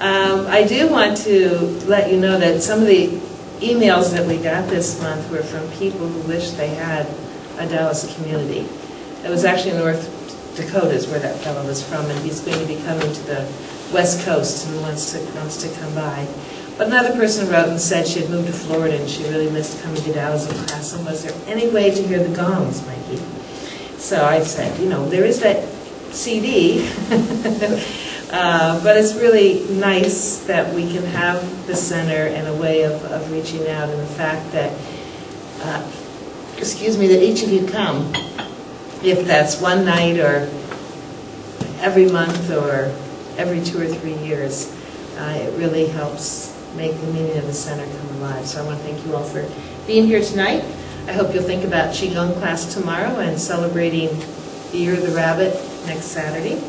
I do want to let you know that some of the emails that we got this month were from people who wish they had a Taoist community. It was actually North Dakota is where that fellow was from, and he's going to be coming to the West Coast and wants to come by. But another person wrote and said she had moved to Florida and she really missed coming to Taoism class, and was there any way to hear the gongs, Mikey? So I said, there is that CD, but it's really nice that we can have the center and a way of reaching out, and the fact that, that each of you come, if that's one night or every month or every 2 or 3 years, it really helps make the meaning of the center come alive. So I want to thank you all for being here tonight. I hope you'll think about Qigong class tomorrow and celebrating the Year of the Rabbit next Saturday.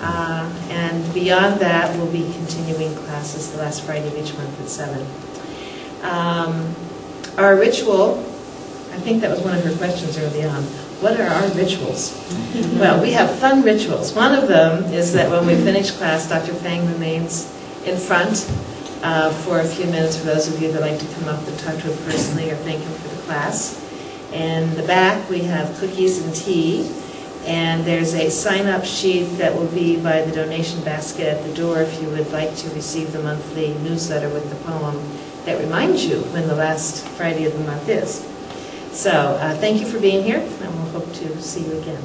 And beyond that, we'll be continuing classes the last Friday of each month at 7. Our ritual, I think that was one of her questions early on. What are our rituals? Well, we have fun rituals. One of them is that when we finish class, Dr. Fang remains in front for a few minutes for those of you that like to come up and talk to him personally or thank him for the class. In the back, we have cookies and tea. And there's a sign-up sheet that will be by the donation basket at the door if you would like to receive the monthly newsletter with the poem that reminds you when the last Friday of the month is. So thank you for being here, and we'll hope to see you again.